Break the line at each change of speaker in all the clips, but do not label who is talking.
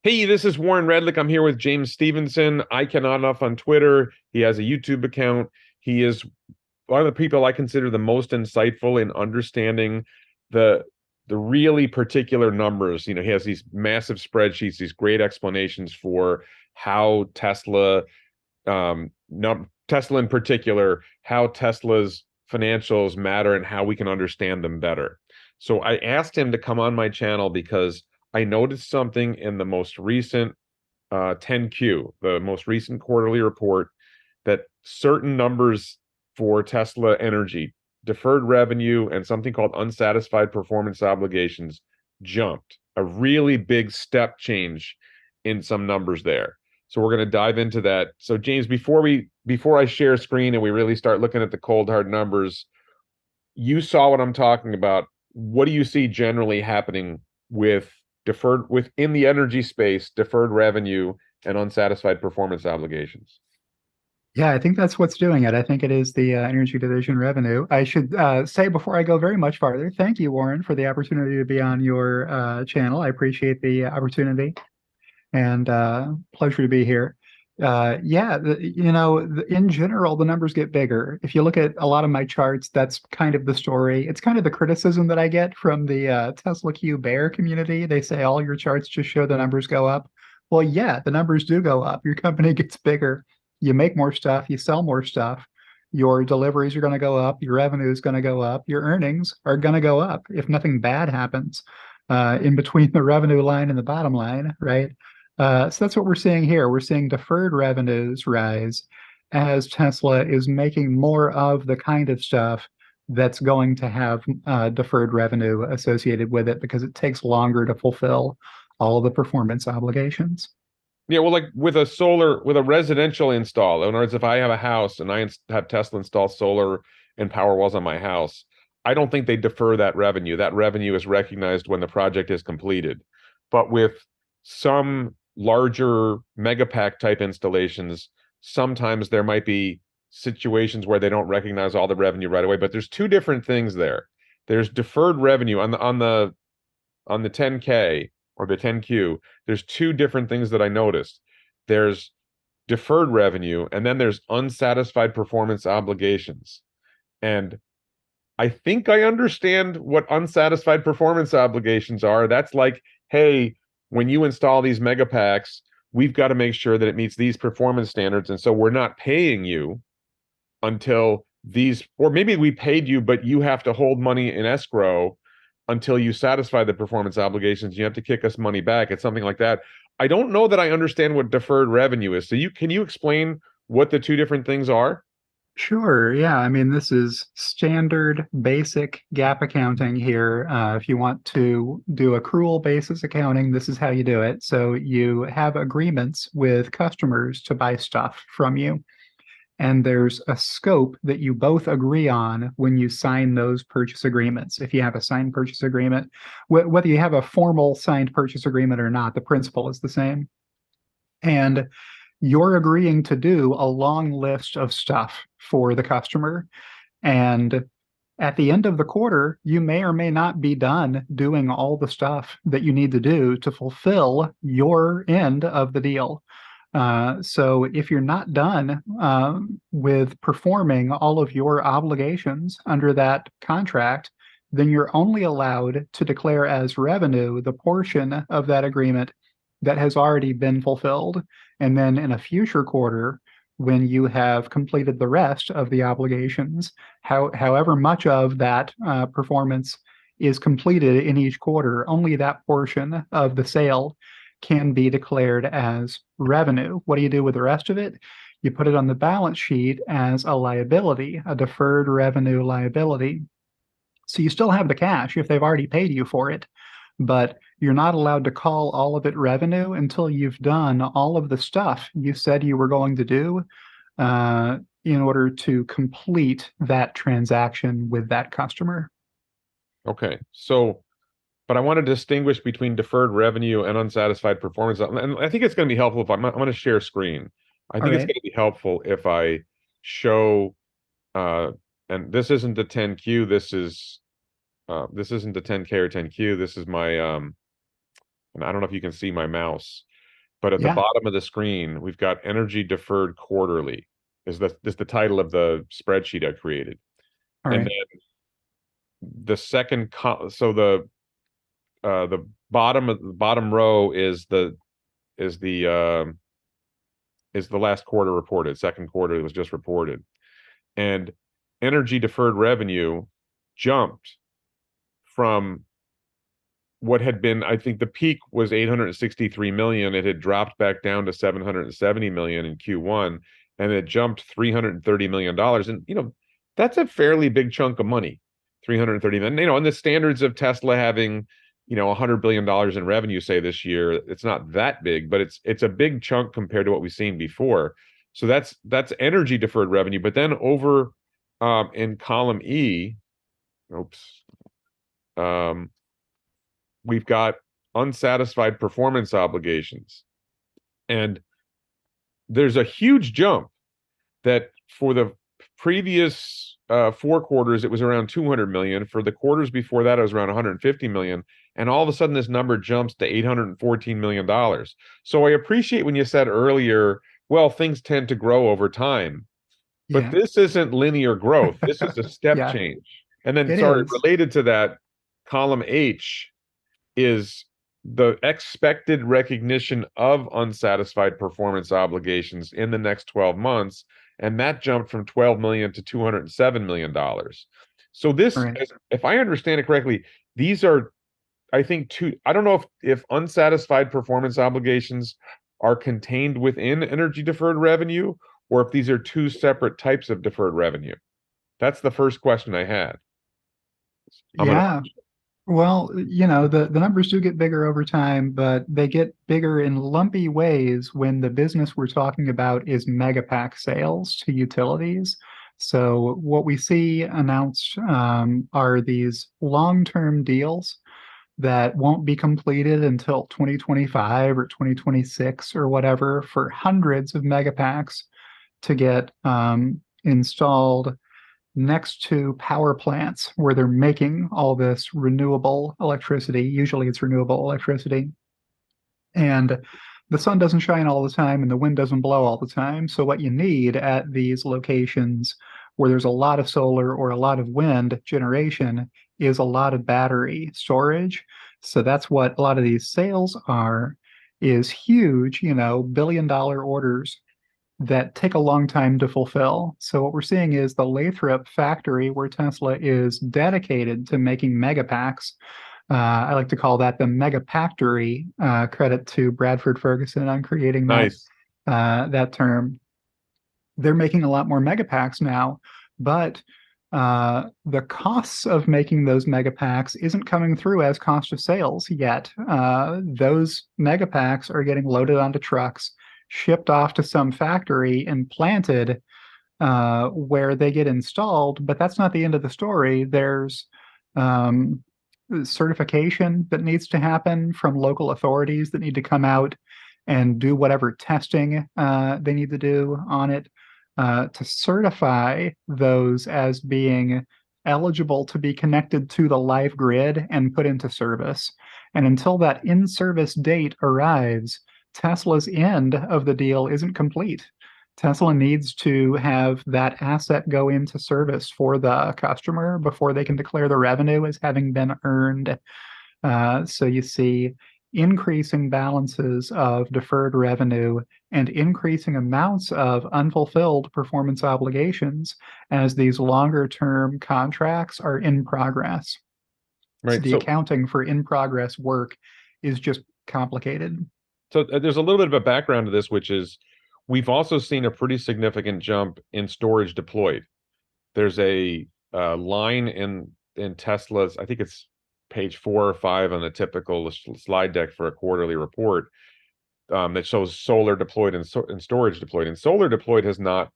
Hey, this is Warren Redlick. I'm here with James Stephenson. I cannot enough on Twitter. He has a YouTube account. He is one of the people I consider the most insightful in understanding the the really particular numbers. He has these massive spreadsheets, these great explanations for how Tesla in particular, how Tesla's financials matter and how we can understand them better. So I asked him to come on my channel because I noticed something in the most recent 10Q, the most recent quarterly report, that certain numbers for Tesla Energy, deferred revenue, and something called unsatisfied performance obligations jumped. A really big step change in some numbers there. So we're going to dive into that. So James, before I share screen and we really start looking at the cold hard numbers, you saw what I'm talking about. What do you see generally happening with deferred within the energy space, deferred revenue and unsatisfied performance obligations?
Yeah, I think that's what's doing it. I think it is the energy division revenue. I should say before I go very much farther, thank you, Warren, for the opportunity to be on your channel. I appreciate the opportunity and pleasure to be here. Yeah, in general, the numbers get bigger. If you look at a lot of my charts, that's kind of the story. It's kind of the criticism that I get from the Tesla Q bear community. They say all your charts just show the numbers go up. Well, yeah, the numbers do go up. Your company gets bigger. You make more stuff, you sell more stuff. Your deliveries are going to go up. Your revenue is going to go up. Your earnings are going to go up if nothing bad happens in between the revenue line and the bottom line, right? So that's what we're seeing here. We're seeing deferred revenues rise as Tesla is making more of the kind of stuff that's going to have deferred revenue associated with it because it takes longer to fulfill all of the performance obligations.
Yeah, well, like with a residential install. In other words, if I have a house and have Tesla install solar and power walls on my house, I don't think they defer that revenue. That revenue is recognized when the project is completed. But with some larger Megapack type installations, sometimes there might be situations where they don't recognize all the revenue right away. But there's two different things there. There's deferred revenue on the 10K or the 10Q, there's two different things that I noticed. There's deferred revenue, and then there's unsatisfied performance obligations. And I think I understand what unsatisfied performance obligations are. That's like, hey, when you install these mega packs, we've got to make sure that it meets these performance standards. And so we're not paying you until these, or maybe we paid you, but you have to hold money in escrow until you satisfy the performance obligations. You have to kick us money back. It's something like that. I don't know that I understand what deferred revenue is. So can you explain what the two different things are?
Sure. Yeah. I mean, this is standard basic gap accounting here. If you want to do accrual basis accounting, this is how you do it. So you have agreements with customers to buy stuff from you, and there's a scope that you both agree on when you sign those purchase agreements. If you have a signed purchase agreement, whether you have a formal signed purchase agreement or not, the principle is the same. And you're agreeing to do a long list of stuff for the customer. And at the end of the quarter, you may or may not be done doing all the stuff that you need to do to fulfill your end of the deal. So if you're not done with performing all of your obligations under that contract, then you're only allowed to declare as revenue the portion of that agreement that has already been fulfilled. And then in a future quarter, when you have completed the rest of the obligations, however much of that performance is completed in each quarter, only that portion of the sale can be declared as revenue. What do you do with the rest of it? You put it on the balance sheet as a liability, a deferred revenue liability. So you still have the cash if they've already paid you for it, but you're not allowed to call all of it revenue until you've done all of the stuff you said you were going to do in order to complete that transaction with that customer.
Okay. But I want to distinguish between deferred revenue and unsatisfied performance. And I think it's going to be helpful if I'm going to share screen. I
All
think it's
right.
going to be helpful if I show, uh, and this isn't the 10Q. This isn't the 10K or 10Q. This is my, and I don't know if you can see my mouse. But at the
Yeah.
bottom of the screen, we've got energy deferred quarterly is the title of the spreadsheet I created.
All
And
right.
then the second the bottom row is the is the last quarter reported. Second quarter was just reported. And energy deferred revenue jumped from what had been, I think the peak was 863 million. It had dropped back down to 770 million in Q1, and it jumped $330 million. And, that's a fairly big chunk of money, 330 million. And the standards of Tesla having, $100 billion in revenue, say this year, it's not that big, but it's a big chunk compared to what we've seen before. So that's energy deferred revenue. But then over in column E, oops, um, we've got unsatisfied performance obligations. And there's a huge jump that for the previous 4 quarters, it was around 200 million. For the quarters before that, it was around 150 million. And all of a sudden, this number jumps to $814 million. So I appreciate when you said earlier, well, things tend to grow over time. But
Yeah.
this isn't linear growth. This is a step
Yeah,
change. And then,
it
sorry,
is.
related to that, column H is the expected recognition of unsatisfied performance obligations in the next 12 months. And that jumped from 12 million to $207 million. So
All
this,
right.
if I understand it correctly, these are, I think, I don't know if unsatisfied performance obligations are contained within energy deferred revenue, or if these are two separate types of deferred revenue. That's the first question I had. I'm gonna
Yeah. Well, the numbers do get bigger over time, but they get bigger in lumpy ways when the business we're talking about is Megapack sales to utilities. So what we see announced are these long-term deals that won't be completed until 2025 or 2026 or whatever for hundreds of megapacks to get installed next to power plants where they're making all this renewable electricity. Usually it's renewable electricity. And the sun doesn't shine all the time and the wind doesn't blow all the time. So, what you need at these locations where there's a lot of solar or a lot of wind generation is a lot of battery storage. So, that's what a lot of these sales are, is huge, billion-dollar orders that take a long time to fulfill. So what we're seeing is the Lathrop factory, where Tesla is dedicated to making megapacks. I like to call that the Megapactory. Credit to Bradford Ferguson on creating
nice.
that term. They're making a lot more megapacks now, but the costs of making those megapacks isn't coming through as cost of sales yet. Those megapacks are getting loaded onto trucks, shipped off to some factory, and planted where they get installed. But that's not the end of the story. There's um, certification that needs to happen from local authorities that need to come out and do whatever testing they need to do on it to certify those as being eligible to be connected to the live grid and put into service. And until that in service date arrives, Tesla's end of the deal isn't complete. Tesla needs to have that asset go into service for the customer before they can declare the revenue as having been earned. So you see increasing balances of deferred revenue and increasing amounts of unfulfilled performance obligations as these longer term contracts are in progress. So
Right.
the accounting for in progress work is just complicated.
So there's a little bit of a background to this, which is we've also seen a pretty significant jump in storage deployed. There's a line in Tesla's, I think it's page 4 or 5 on the typical slide deck for a quarterly report, that shows solar deployed and storage deployed. And solar deployed has not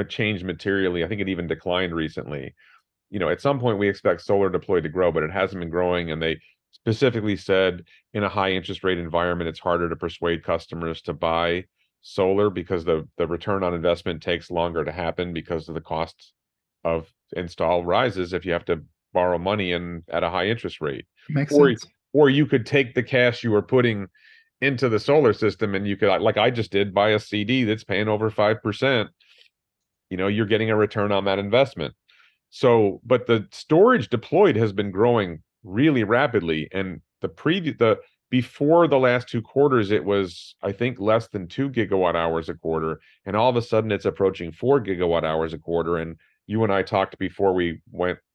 changed materially. I think it even declined recently. At some point we expect solar deployed to grow, but it hasn't been growing. And they specifically said in a high interest rate environment, it's harder to persuade customers to buy solar because the return on investment takes longer to happen because of the cost of install rises if you have to borrow money and at a high interest rate.
Makes
Or
sense.
or you could take the cash you were putting into the solar system, and you could, like I just did, buy a CD that's paying over 5%. You're getting a return on that investment. So, but the storage deployed has been growing really rapidly, and the before the last 2 quarters, it was, I think, less than 2 GWh a quarter, and all of a sudden it's approaching 4 GWh a quarter. And you and I talked before we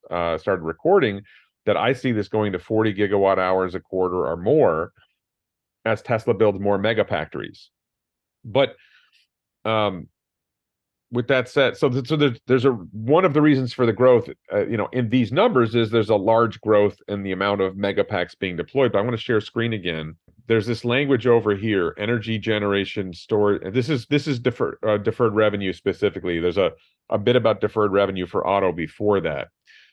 started recording, that I see this going to 40 GWh a quarter or more as Tesla builds more megafactories. But um, with that said, so there's one of the reasons for the growth, in these numbers, is there's a large growth in the amount of megapacks being deployed. But I want to share screen again. There's this language over here: energy generation, storage. This is deferred revenue specifically. There's a bit about deferred revenue for auto before that.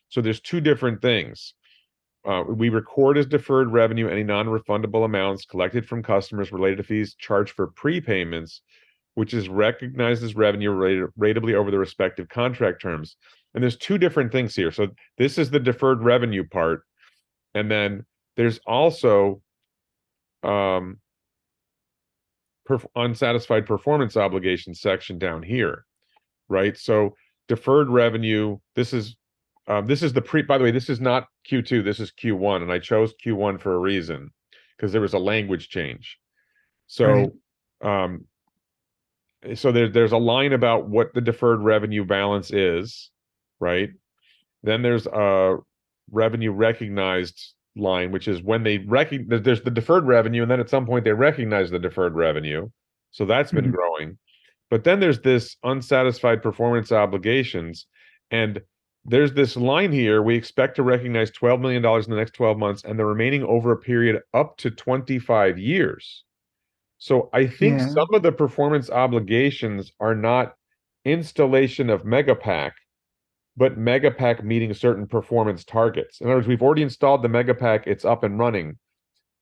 So there's two different things. We record as deferred revenue any non-refundable amounts collected from customers related to fees charged for prepayments, which is recognized as revenue ratably over the respective contract terms. And there's two different things here. So this is the deferred revenue part. And then there's also unsatisfied performance obligations section down here, right? So deferred revenue, this is by the way, this is not Q2, this is Q1. And I chose Q1 for a reason, because there was a language change. So,
Right.
so there's a line about what the deferred revenue balance is, right? Then there's a revenue recognized line, which is when there's the deferred revenue, and then at some point they recognize the deferred revenue. So that's been
Mhm.
growing. But then there's this unsatisfied performance obligations, and there's this line here: we expect to recognize $12 million in the next 12 months, and the remaining over a period up to 25 years. So I think
Yeah.
some of the performance obligations are not installation of Megapack, but Megapack meeting certain performance targets. In other words, we've already installed the Megapack, it's up and running,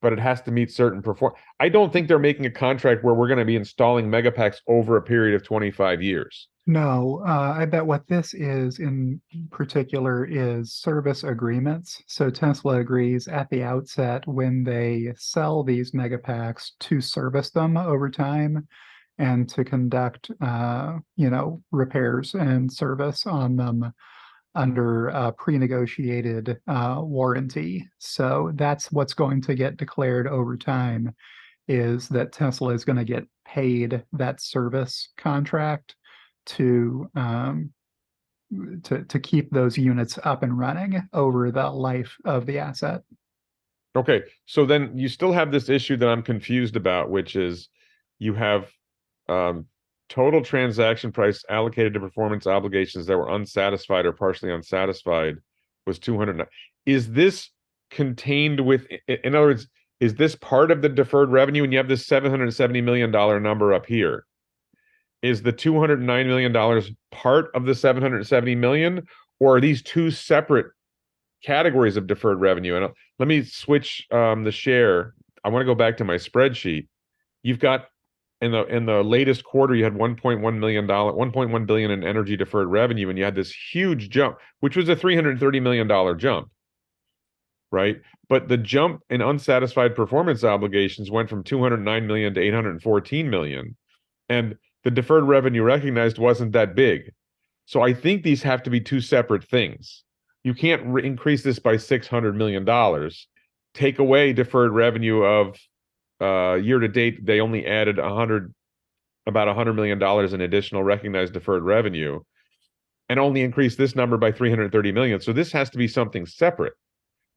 but it has to meet certain perform. I don't think they're making a contract where we're going to be installing Megapacks over a period of 25 years.
No, I bet what this is in particular is service agreements. So Tesla agrees at the outset, when they sell these megapacks, to service them over time and to conduct, repairs and service on them under a pre-negotiated warranty. So that's what's going to get declared over time, is that Tesla is going to get paid that service contract to to keep those units up and running over the life of the asset.
Okay, so then you still have this issue that I'm confused about, which is you have um, total transaction price allocated to performance obligations that were unsatisfied or partially unsatisfied was 200. Is this contained in other words, is this part of the deferred revenue? And you have this $770 million number up here. Is the $209 million part of the 770 million, or are these two separate categories of deferred revenue? And let me switch the share. I want to go back to my spreadsheet. You've got in the latest quarter, you had $1.1 billion in energy deferred revenue, and you had this huge jump, which was a $330 million jump, right? But the jump in unsatisfied performance obligations went from 209 million to 814 million, and the deferred revenue recognized wasn't that big. So I think these have to be two separate things. You can't increase this by $600 million, take away deferred revenue of year to date. They only added about $100 million in additional recognized deferred revenue, and only increase this number by 330 million. So this has to be something separate.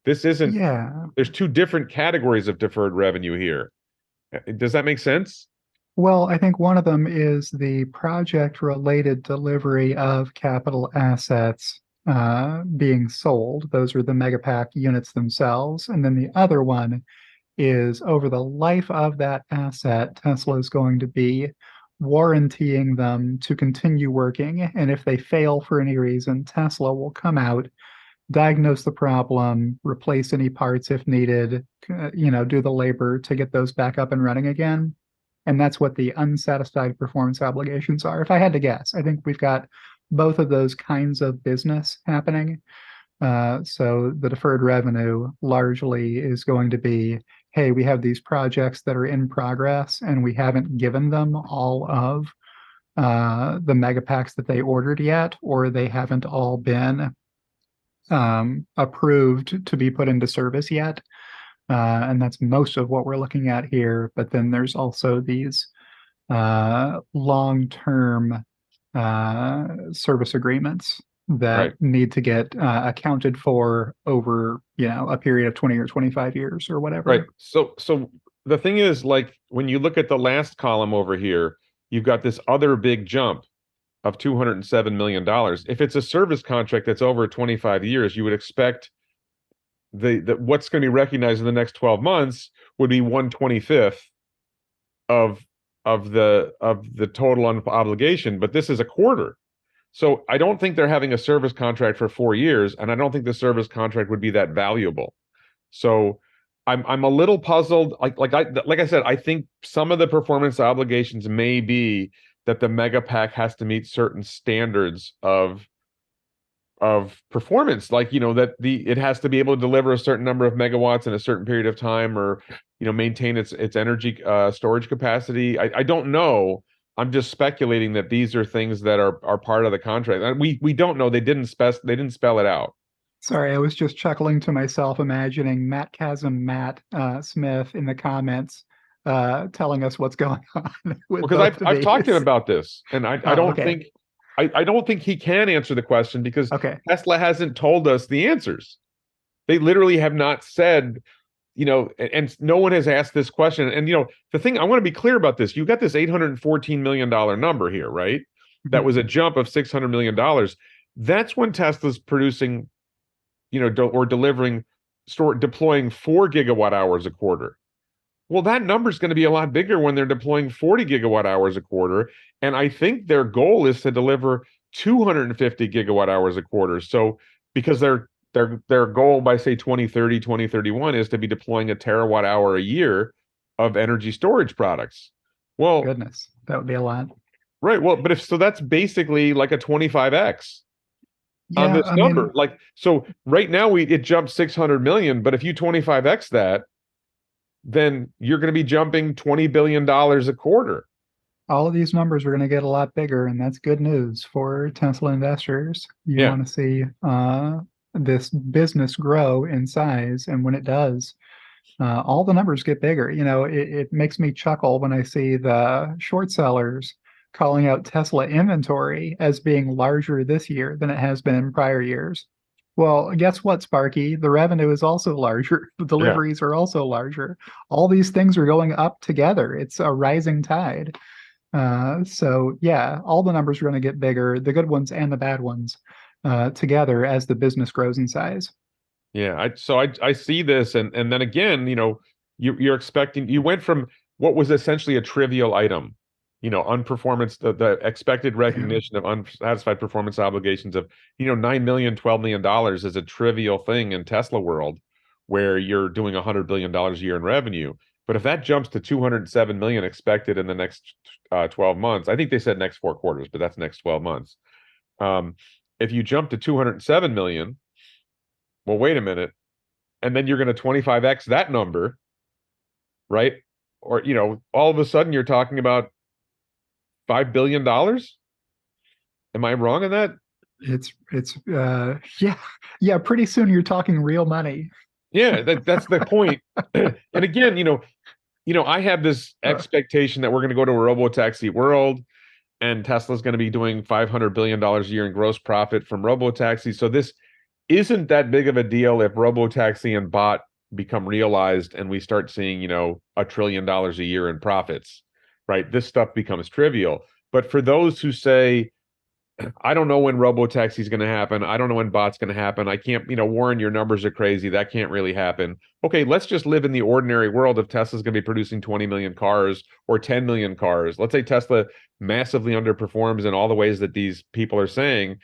This isn't,
Yeah.
there's two different categories of deferred revenue here. Does that make sense?
Well, I think one of them is the project-related delivery of capital assets being sold. Those are the Megapack units themselves. And then the other one is, over the life of that asset, Tesla is going to be warrantying them to continue working. And if they fail for any reason, Tesla will come out, diagnose the problem, replace any parts if needed, do the labor to get those back up and running again. And that's what the unsatisfied performance obligations are. If I had to guess, I think we've got both of those kinds of business happening. So the deferred revenue largely is going to be, hey, we have these projects that are in progress and we haven't given them all of the megapacks that they ordered yet, or they haven't all been approved to be put into service yet. And that's most of what we're looking at here. But then there's also these long-term service agreements that
Right.
need to get accounted for over, a period of 20 or 25 years or
Right.
whatever.
So the thing is, like, when you look at the last column over here, you've got this other big jump of $207 million. If it's a service contract that's over 25 years, you would expect the what's going to be recognized in the next 12 months would be 1/25th of of the total obligation, but this is a quarter. So I don't think they're having a service contract for 4 years, and I don't think the service contract would be that valuable. So I'm a little puzzled. Like I said, I think some of the performance obligations may be that the mega pack has to meet certain standards of performance, like, that it has to be able to deliver a certain number of megawatts in a certain period of time, or maintain its energy storage capacity. I don't know. I'm just speculating that these are things that are part of the contract. And we don't know. They didn't spell it out.
Sorry, I was just chuckling to myself, imagining Matt Chasm, Matt Smith in the comments telling us what's going on with
Because
both of
I've talked to him
these.
about this, and I
Oh,
don't
okay.
think I don't think he can answer the question because
Okay.
Tesla hasn't told us the answers. They literally have not said, and no one has asked this question. And the thing, I want to be clear about this. You got this $814 million number here, right? That
Mhm.
was a jump of $600 million. That's when Tesla's producing, or delivering, deploying 4 gigawatt hours a quarter. Well, that number is going to be a lot bigger when they're deploying 40 gigawatt hours a quarter. And I think their goal is to deliver 250 gigawatt hours a quarter. So because their goal by, say, 2030, 2031 is to be deploying a terawatt hour a year of energy storage products. Well,
Goodness, that would be a lot.
right. Well, but if so, that's basically like a 25x on
Yeah,
this
I
number.
mean,
Like, so right now it jumped 600 million, but if you 25x that, then you're going to be jumping $20 billion a quarter.
all of these numbers are going to get a lot bigger, and that's good news for Tesla investors. You
Yeah.
want to see this business grow in size, and when it does, all the numbers get bigger. It makes me chuckle when I see the short sellers calling out Tesla inventory as being larger this year than it has been in prior years. Well, guess what, Sparky? The revenue is also larger. The
Yeah.
deliveries are also larger. All these things are going up together. It's a rising tide. So yeah, all the numbers are going to get bigger, the good ones and the bad ones, together as the business grows in size.
Yeah. I see this, and then again, you're expecting, you went from what was essentially a trivial item, unperformance, the expected
Yeah.
recognition of unsatisfied performance obligations of, 9 million, $12 million is a trivial thing in Tesla world, where you're doing $100 billion a year in revenue. But if that jumps to 207 million expected in the next 12 months, I think they said next 4 quarters, but that's next 12 months. Um, if you jump to 207 million, well, wait a minute, and then you're going to 25x that number, right? Or, all of a sudden you're talking about $5 billion. Am I wrong on that?
Yeah, yeah, pretty soon you're talking real money.
Yeah, that's the point. And again, I have this
Uh,
expectation that we're going to go to a robotaxi world, and Tesla's going to be doing $500 billion a year in gross profit from robotaxi. So this isn't that big of a deal if robotaxi and bot become realized and we start seeing, $1 trillion a year in profits, right? This stuff becomes trivial. But for those who say, I don't know when robotaxi is going to happen, I don't know when bot's going to happen, I can't, Warren, your numbers are crazy, that can't really happen. Okay, let's just live in the ordinary world. If Tesla's going to be producing 20 million cars or 10 million cars, let's say Tesla massively underperforms in all the ways that these people are saying,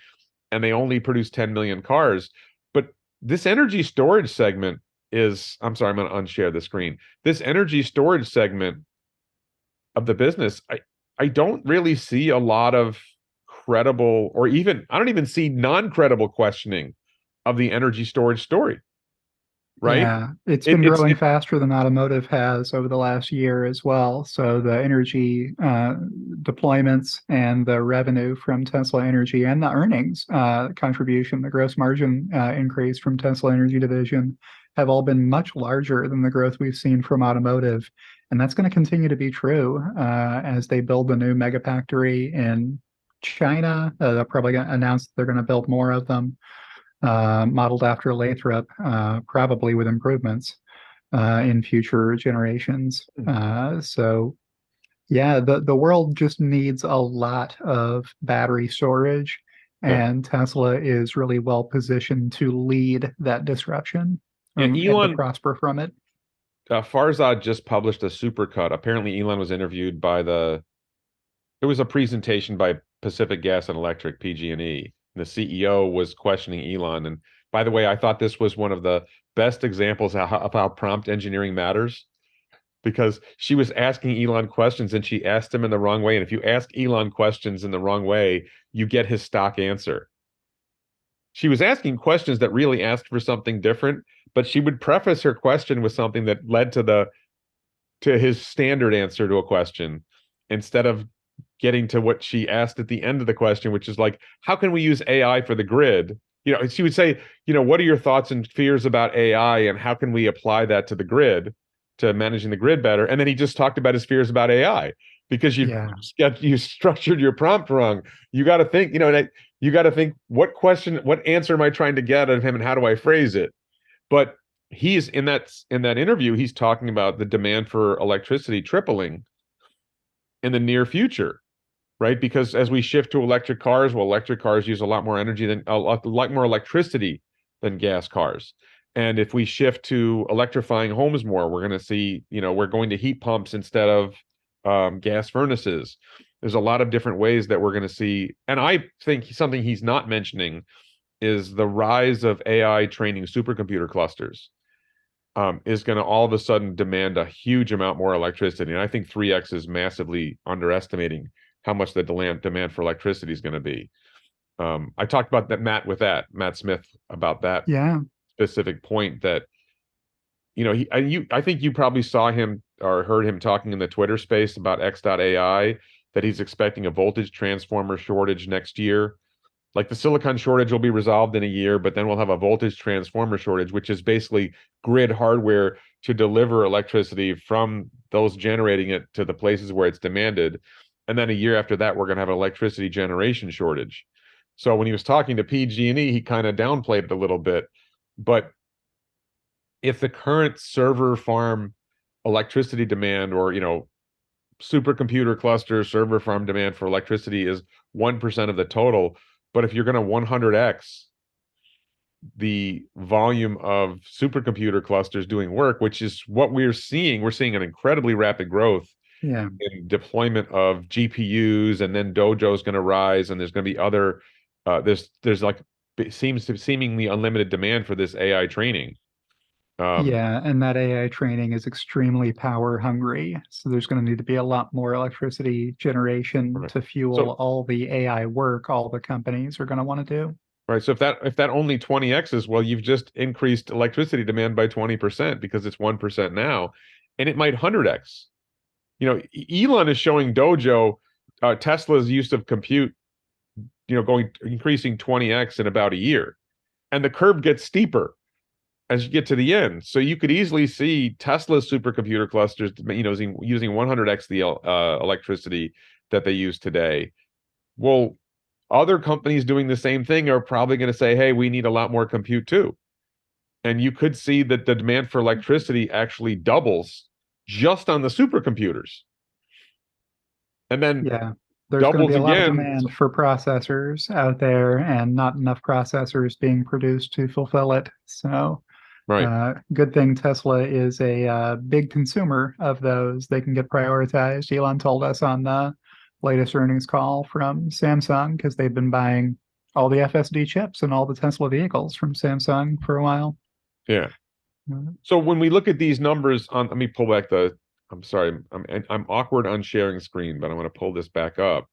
and they only produce 10 million cars. But this energy storage segment is, I'm sorry, I'm going to unshare the screen. This energy storage segment of the business, I don't really see a lot of credible, or even, I don't even see non-credible questioning of the energy storage story. right?
Yeah, it's
It,
been
it's
growing
it,
faster than automotive has over the last year as well. So the energy deployments and the revenue from Tesla Energy and the earnings contribution, the gross margin increase from Tesla Energy division have all been much larger than the growth we've seen from automotive. And that's going to continue to be true as they build the new Megafactory in China. They're probably going to announce they're going to build more of them modeled after Lathrop, probably with improvements in future generations. So yeah, the world just needs a lot of battery storage,
yeah.
and Tesla is really well positioned to lead that disruption
Yeah,
and to
Elon
prosper from it.
Farzad just published a supercut. Apparently, Elon was interviewed by it was a presentation by Pacific Gas and Electric, PG&E. The CEO was questioning Elon. And by the way, I thought this was one of the best examples of how prompt engineering matters because she was asking Elon questions and she asked him in the wrong way. And if you ask Elon questions in the wrong way, you get his stock answer. She was asking questions that really asked for something different, but she would preface her question with something that led to his standard answer to a question instead of getting to what she asked at the end of the question, which is like, how can we use AI for the grid? She would say, what are your thoughts and fears about AI and how can we apply that to the grid, to managing the grid better? And then he just talked about his fears about AI because
Yeah,
you structured your prompt wrong. You got to think, you got to think what answer am I trying to get out of him and how do I phrase it? But he's in that interview, he's talking about the demand for electricity tripling in the near future, right? Because as we shift to electric cars, well, electric cars use a lot more energy than a lot more electricity than gas cars. And if we shift to electrifying homes more, we're going to see, we're going to heat pumps instead of gas furnaces. There's a lot of different ways that we're going to see. And I think something he's not mentioning is the rise of AI training supercomputer clusters is going to all of a sudden demand a huge amount more electricity. And I think 3x is massively underestimating how much the demand for electricity is going to be. I talked about that Matt Smith about that
yeah,
specific point that I think you probably saw him or heard him talking in the Twitter space about X.AI that he's expecting a voltage transformer shortage next year. Like the silicon shortage will be resolved in a year, but then we'll have a voltage transformer shortage, which is basically grid hardware to deliver electricity from those generating it to the places where it's demanded. And then a year after that, we're going to have an electricity generation shortage. So when he was talking to PG&E, he kind of downplayed it a little bit. But if the current server farm electricity demand or, supercomputer cluster server farm demand for electricity is 1% of the total, but if you're going to 100x the volume of supercomputer clusters doing work, which is what we're seeing an incredibly rapid growth
yeah.
in deployment of GPUs, and then Dojo is going to rise, and there's going to be other. There's like seemingly unlimited demand for this AI training. Um,
Yeah, and that AI training is extremely power hungry. So there's going to need to be a lot more electricity generation
right.
to fuel
So
all the AI work all the companies are going to want to do.
right, so if that only 20x's, well, you've just increased electricity demand by 20% because it's 1% now, and it might 100x. Elon is showing Dojo, Tesla's use of compute, going increasing 20x in about a year, and the curve gets steeper as you get to the end. So you could easily see Tesla's supercomputer clusters, using 100x the electricity that they use today. Well, other companies doing the same thing are probably going to say, "Hey, we need a lot more compute too." And you could see that the demand for electricity actually doubles just on the supercomputers, and then
Yeah, there's going to be
doubles
a lot of
again.
demand for processors out there and not enough processors being produced to fulfill it. So,
Right.
good thing Tesla is a big consumer of those. They can get prioritized. Elon told us on the latest earnings call from Samsung because they've been buying all the FSD chips and all the Tesla vehicles from Samsung for a while.
Yeah.
Uh,
So when we look at these numbers on, let me pull back I'm sorry, I'm awkward on sharing screen, but I want to pull this back up.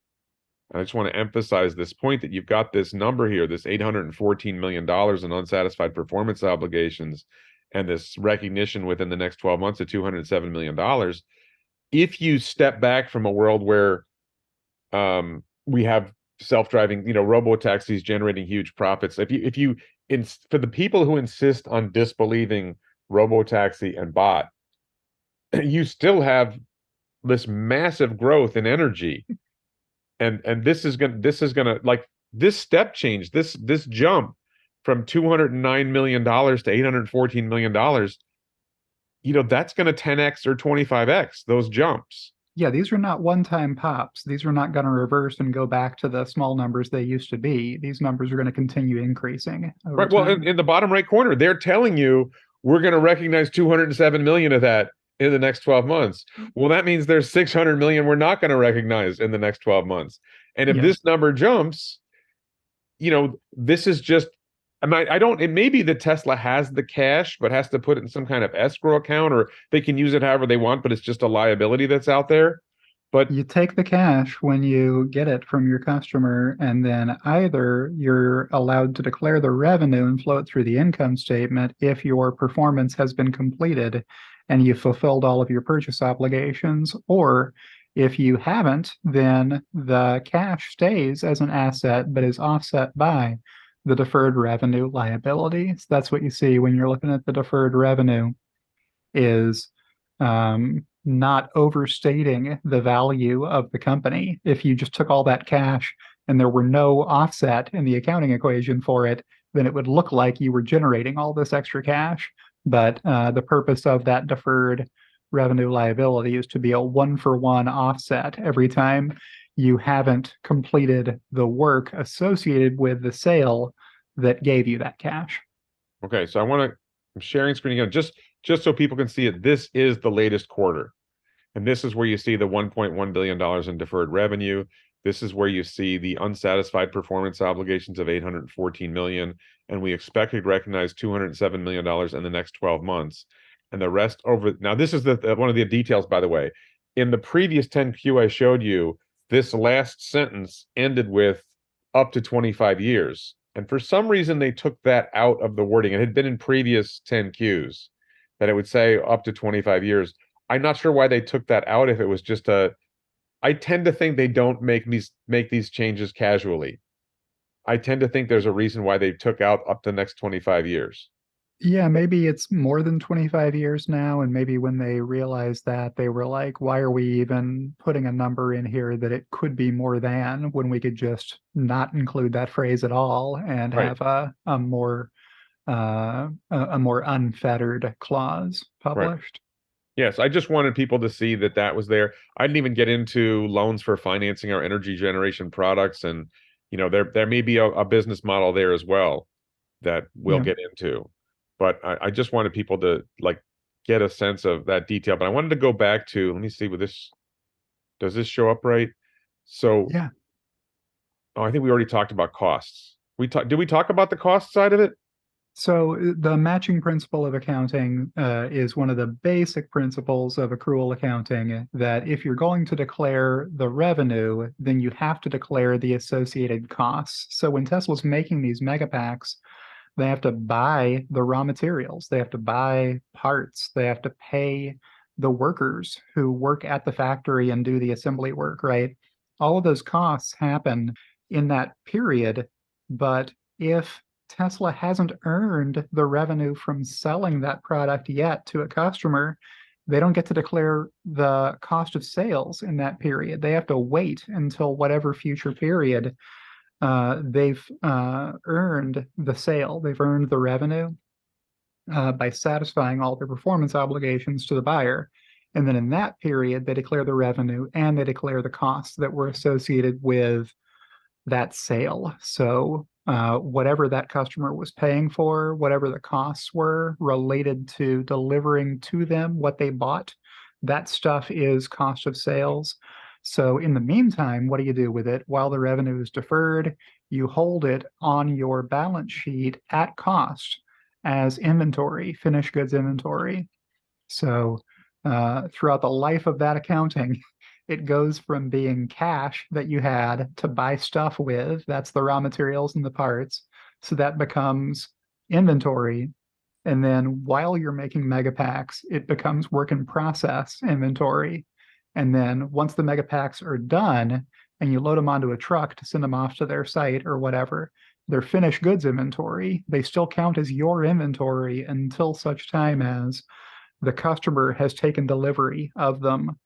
I just want to emphasize this point that you've got this number here, this $814 million in unsatisfied performance obligations, and this recognition within the next 12 months of $207 million. If you step back from a world where we have self-driving, robo taxis generating huge profits, for the people who insist on disbelieving robo taxi and bot, you still have this massive growth in energy, and this is gonna like this step change, this jump from $209 million to $814 million. That's going to 10x or 25x those jumps.
Yeah, these are not one-time pops. These are not going to reverse and go back to the small numbers they used to be. These numbers are going to continue increasing over
Right. Well,
time.
in the bottom right corner, they're telling you we're going to recognize 207 million of that in the next 12 months. Well, that means there's 600 million we're not going to recognize in the next 12 months. And if
Yeah.
this number jumps, this is just, it may be that Tesla has the cash, but has to put it in some kind of escrow account, or they can use it however they want, but it's just a liability that's out there. But
You take the cash when you get it from your customer, and then either you're allowed to declare the revenue and flow it through the income statement if your performance has been completed and you've fulfilled all of your purchase obligations, or if you haven't, then the cash stays as an asset but is offset by the deferred revenue liability. So that's what you see when you're looking at the deferred revenue is not overstating the value of the company. If you just took all that cash and there were no offset in the accounting equation for it, then it would look like you were generating all this extra cash. But the purpose of that deferred revenue liability is to be a one-for-one offset every time you haven't completed the work associated with the sale that gave you that cash.
okay, so I'm sharing screen again, just so people can see it. This is the latest quarter. And this is where you see the $1.1 billion in deferred revenue. This is where you see the unsatisfied performance obligations of $814 million. And we expect to recognize $207 million in the next 12 months. And the rest over. Now, this is one of the details, by the way. In the previous 10Q I showed you, this last sentence ended with up to 25 years. And for some reason, they took that out of the wording. It had been in previous 10Qs that it would say up to 25 years. I'm not sure why they took that out. If it was just I tend to think they don't make these changes casually. I tend to think there's a reason why they took out up to the next 25 years.
Yeah, maybe it's more than 25 years now. And maybe when they realized that, they were like, why are we even putting a number in here that it could be more than when we could just not include that phrase at all and
Right,
have a more unfettered clause
right.
published.
Yes, I just wanted people to see that that was there. I didn't even get into loans for financing our energy generation products, and there may be a business model there as well that we'll
Yeah.
get into. But I just wanted people to get a sense of that detail. But I wanted to go back to, let me see, does this show up right? So,
Yeah.
oh, I think we already talked about costs. Did we talk about the cost side of it?
So the matching principle of accounting is one of the basic principles of accrual accounting, that if you're going to declare the revenue, then you have to declare the associated costs. So when Tesla's making these Megapacks, they have to buy the raw materials, they have to buy parts, they have to pay the workers who work at the factory and do the assembly work, right? All of those costs happen in that period. But if Tesla hasn't earned the revenue from selling that product yet to a customer, they don't get to declare the cost of sales in that period. They have to wait until whatever future period they've earned the sale, they've earned the revenue by satisfying all their performance obligations to the buyer. And then in that period, they declare the revenue and they declare the costs that were associated with that sale. So whatever that customer was paying for, whatever the costs were related to delivering to them what they bought, that stuff is cost of sales. So in the meantime, what do you do with it? While the revenue is deferred, you hold it on your balance sheet at cost as inventory, finished goods inventory. So throughout the life of that accounting, it goes from being cash that you had to buy stuff with, that's the raw materials and the parts. So that becomes inventory. And then while you're making megapacks, it becomes work in process inventory. And then once the megapacks are done and you load them onto a truck to send them off to their site or whatever, they're finished goods inventory. They still count as your inventory until such time as the customer has taken delivery of them.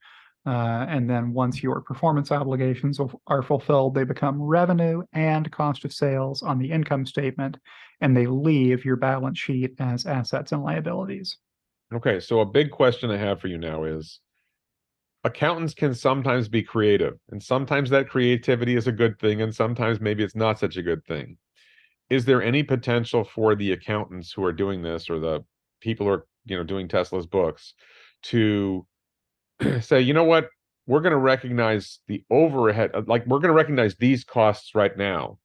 And then once your performance obligations are fulfilled, they become revenue and cost of sales on the income statement, and they leave your balance sheet as assets and liabilities.
Okay, so a big question I have for you now is accountants can sometimes be creative, and sometimes that creativity is a good thing, and sometimes maybe it's not such a good thing. Is there any potential for the accountants who are doing this, or the people who are, doing Tesla's books, to say, you know what, we're going to recognize the overhead, like we're going to recognize these costs right now.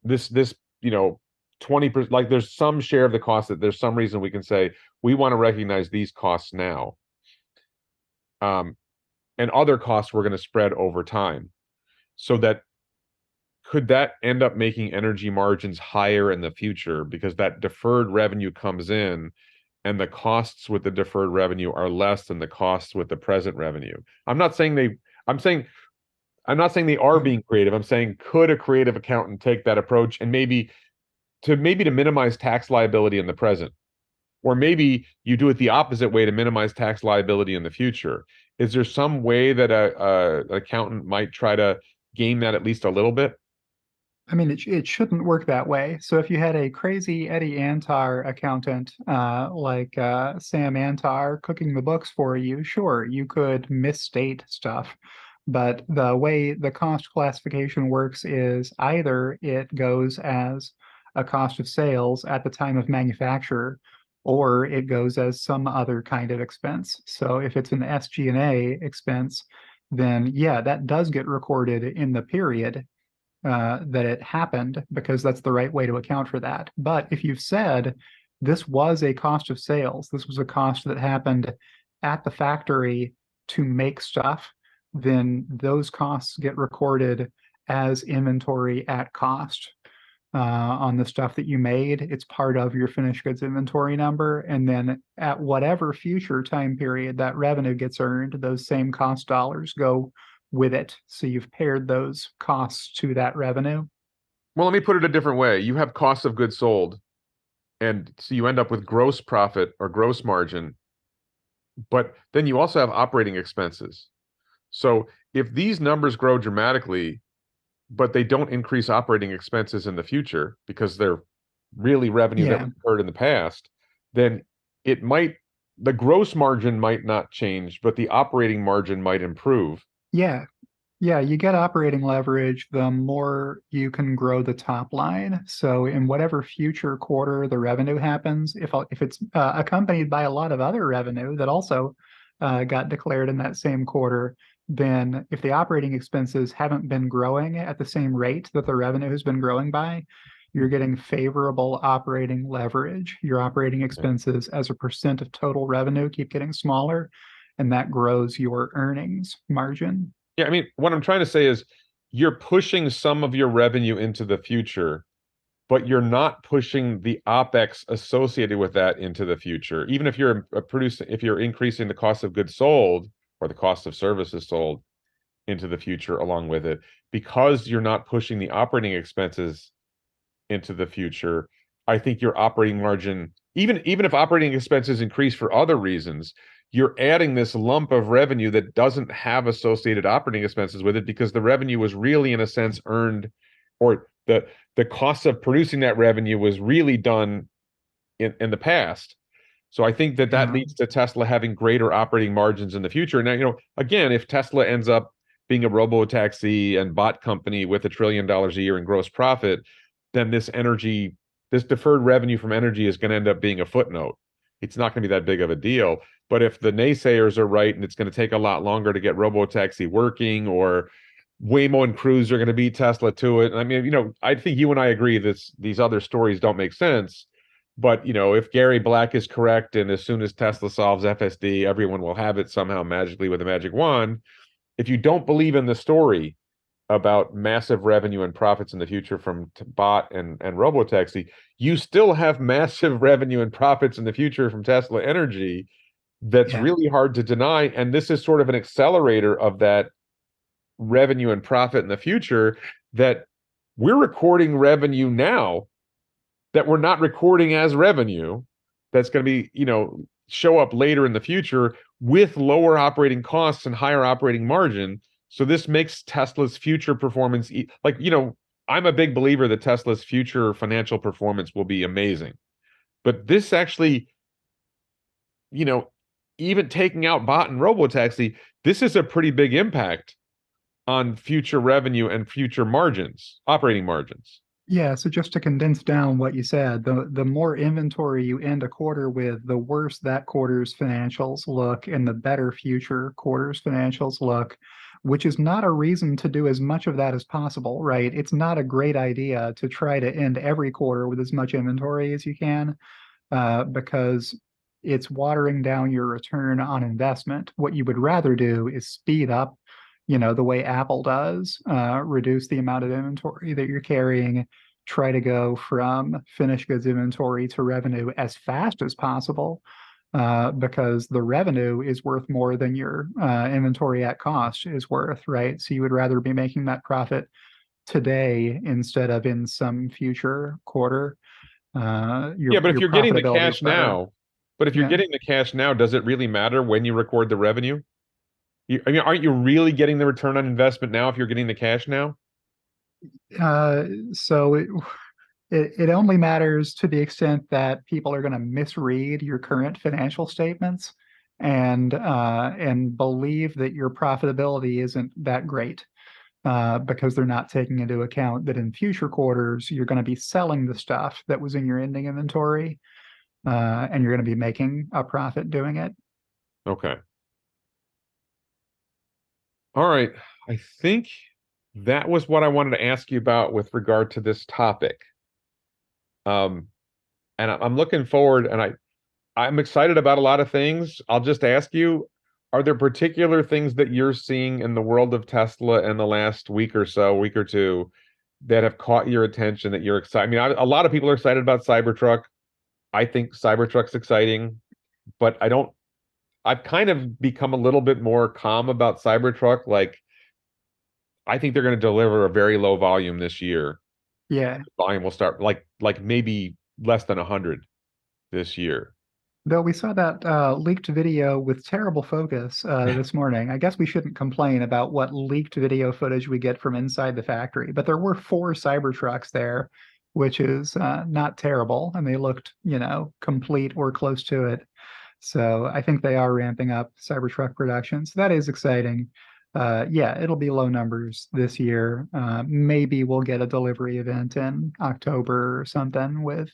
This 20%, like there's some share of the cost that there's some reason we can say we want to recognize these costs now. And other costs we're going to spread over time. So that could that end up making energy margins higher in the future because that deferred revenue comes in and the costs with the deferred revenue are less than the costs with the present revenue. I'm saying I'm not saying they are being creative. I'm saying could a creative accountant take that approach and maybe to minimize tax liability in the present? Or maybe you do it the opposite way to minimize tax liability in the future. Is there some way that an accountant might try to game that at least a little bit?
I mean, it shouldn't work that way. So if you had a crazy Eddie Antar accountant, like Sam Antar cooking the books for you, sure, you could misstate stuff. But the way the cost classification works is either it goes as a cost of sales at the time of manufacture, or it goes as some other kind of expense. So if it's an SG&A expense, then yeah, that does get recorded in the period that it happened because that's the right way to account for that. But if you've said this was a cost of sales, this was a cost that happened at the factory to make stuff, then those costs get recorded as inventory at cost on the stuff that you made. It's part of your finished goods inventory number. And then at whatever future time period that revenue gets earned, those same cost dollars go with it. So you've paired those costs to that revenue.
Well, let me put it a different way. You have cost of goods sold, and so you end up with gross profit or gross margin, but then you also have operating expenses. So if these numbers grow dramatically, but they don't increase operating expenses in the future because they're really revenue that
Yeah.
was incurred in the past, then it might, the gross margin might not change, but the operating margin might improve.
Yeah. Yeah, you get operating leverage the more you can grow the top line. So in whatever future quarter the revenue happens, if it's accompanied by a lot of other revenue that also got declared in that same quarter, then if the operating expenses haven't been growing at the same rate that the revenue has been growing by, you're getting favorable operating leverage. Your operating expenses as a percent of total revenue keep getting smaller, and that grows your earnings margin.
Yeah, I mean, what I'm trying to say is you're pushing some of your revenue into the future, but you're not pushing the OpEx associated with that into the future. Even if you're if you're increasing the cost of goods sold or the cost of services sold into the future along with it, because you're not pushing the operating expenses into the future, I think your operating margin, even if operating expenses increase for other reasons, you're adding this lump of revenue that doesn't have associated operating expenses with it because the revenue was really, in a sense, earned, or the cost of producing that revenue was really done in the past. So I think that that
Yeah.
leads to Tesla having greater operating margins in the future. Now, again, if Tesla ends up being a robo-taxi and bot company with $1 trillion a year in gross profit, then this deferred revenue from energy is going to end up being a footnote. It's not going to be that big of a deal. But if the naysayers are right and it's going to take a lot longer to get robo-taxi working, or Waymo and Cruise are going to beat Tesla to it. I mean, I think you and I agree that these other stories don't make sense. But, if Gary Black is correct, and as soon as Tesla solves FSD, everyone will have it somehow magically with a magic wand. If you don't believe in the story, about massive revenue and profits in the future from bot and robotaxi, you still have massive revenue and profits in the future from Tesla Energy. That's
Yeah.
really hard to deny, and this is sort of an accelerator of that revenue and profit in the future, that we're recording revenue now that we're not recording as revenue, that's going to be, show up later in the future with lower operating costs and higher operating margin. So this makes Tesla's future performance like, I'm a big believer that Tesla's future financial performance will be amazing. But this actually, you know, even taking out bot and robotaxi, this is a pretty big impact on future revenue and future margins, operating margins.
Yeah, so just to condense down what you said, the more inventory you end a quarter with, the worse that quarter's financials look and the better future quarter's financials look, which is not a reason to do as much of that as possible, right? It's not a great idea to try to end every quarter with as much inventory as you can, because it's watering down your return on investment. What you would rather do is speed up, the way Apple does, reduce the amount of inventory that you're carrying, try to go from finished goods inventory to revenue as fast as possible, because the revenue is worth more than your inventory at cost is worth, right? So you would rather be making that profit today instead of in some future quarter.
Yeah, but if
Your
you're getting the
profitability is
cash
better.
now, but if you're
Yeah.
getting the cash now, does it really matter when you record the revenue? I mean, aren't you really getting the return on investment now if you're getting the cash now?
So it only matters to the extent that people are going to misread your current financial statements and believe that your profitability isn't that great, because they're not taking into account that in future quarters you're going to be selling the stuff that was in your ending inventory, and you're going to be making a profit doing it.
Okay. All right. I think that was what I wanted to ask you about with regard to this topic. Um, and I'm looking forward, and I'm excited about a lot of things. I'll just ask you, are there particular things that you're seeing in the world of Tesla in the last week or so, week or two, that have caught your attention that you're excited? I mean, a lot of people are excited about Cybertruck. I think Cybertruck's exciting, but I've kind of become a little bit more calm about Cybertruck. Like, I think they're going to deliver a very low volume this year.
Yeah.
Volume will start like maybe less than 100 this year.
Though we saw that leaked video with terrible focus this morning. I guess we shouldn't complain about what leaked video footage we get from inside the factory, but there were four Cybertrucks there, which is not terrible, and they looked, complete or close to it. So I think they are ramping up Cybertruck production. So that is exciting. Yeah, it'll be low numbers this year. Maybe we'll get a delivery event in October or something with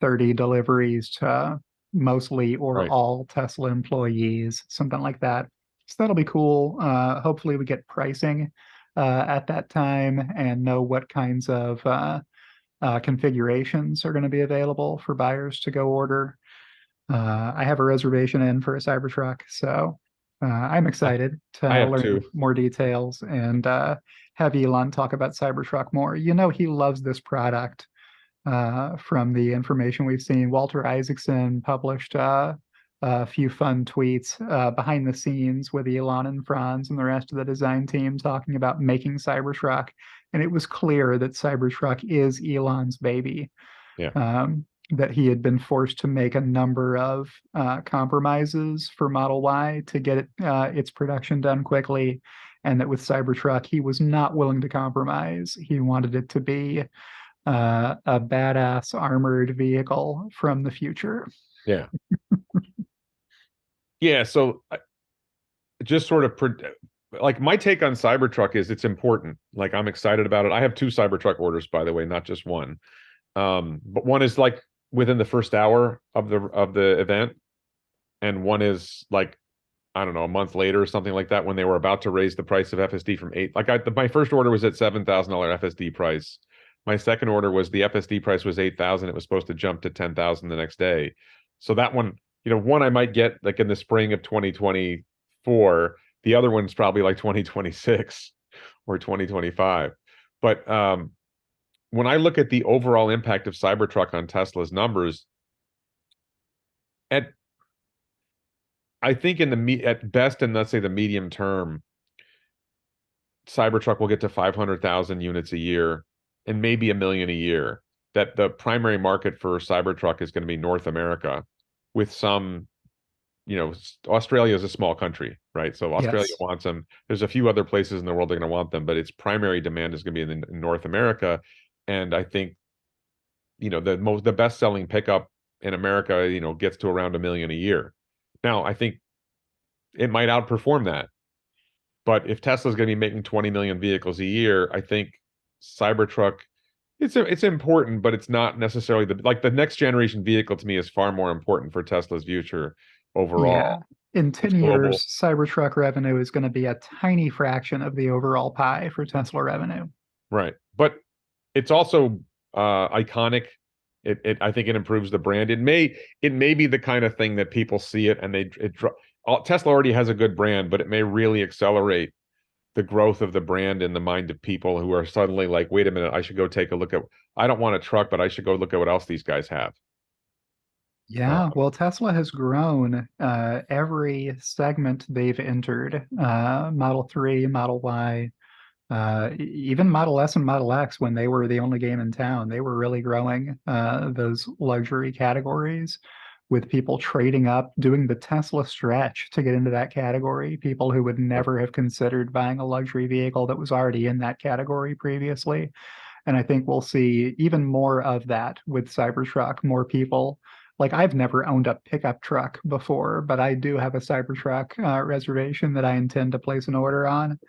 30 deliveries to mostly or
Right.
all Tesla employees, something like that. So that'll be cool. Hopefully, we get pricing at that time and know what kinds of configurations are going to be available for buyers to go order. I have a reservation in for a Cybertruck, so I'm
I,
excited
I
to
have
learn
two.
more details and have Elon talk about Cybertruck more. He loves this product, from the information we've seen. Walter Isaacson published a few fun tweets behind the scenes with Elon and Franz and the rest of the design team talking about making Cybertruck. And it was clear that Cybertruck is Elon's baby,
Yeah.
that he had been forced to make a number of compromises for Model Y to get its production done quickly. And that with Cybertruck, he was not willing to compromise. He wanted it to be a badass armored vehicle from the future.
Yeah. Yeah. So just sort of like my take on Cybertruck is it's important. Like I'm excited about it. I have two Cybertruck orders, by the way, not just one. But one is like within the first hour of the event, and one is like I don't know, a month later or something like that when they were about to raise the price of FSD from eight. Like my first order was at $7,000 FSD price. My second order was the FSD price was 8,000. It was supposed to jump to 10,000 the next day. So that one, one I might get like in the spring of 2024. The other one's probably like 2026. or 2025. But when I look at the overall impact of Cybertruck on Tesla's numbers, at I think at best, in let's say the medium term, Cybertruck will get to 500,000 units a year and maybe a million a year. That the primary market for Cybertruck is going to be North America, with some, Australia is a small country, right? So Australia
Yes.
wants them. There's a few other places in the world that are going to want them, but its primary demand is going to be in North America. And I think, the best selling pickup in America, gets to around a million a year. Now, I think it might outperform that. But if Tesla's going to be making 20 million vehicles a year, I think Cybertruck, it's important, but it's not necessarily the next generation vehicle to me is far more important for Tesla's future
Yeah.
overall.
In
It's
10
global,
years, Cybertruck revenue is going to be a tiny fraction of the overall pie for Tesla revenue.
right? But it's also iconic. I think it improves the brand. It may be the kind of thing that people see it and Tesla already has a good brand, but it may really accelerate the growth of the brand in the mind of people who are suddenly like, wait a minute, I should go take a look at, I don't want a truck, but I should go look at what else these guys have. Uh,
Yeah, well, Tesla has grown every segment they've entered. Model 3, Model Y, even Model S and Model X, when they were the only game in town, they were really growing those luxury categories with people trading up, doing the Tesla stretch to get into that category. People who would never have considered buying a luxury vehicle that was already in that category previously. And I think we'll see even more of that with Cybertruck, more people. Like I've never owned a pickup truck before, but I do have a Cybertruck reservation that I intend to place an order on.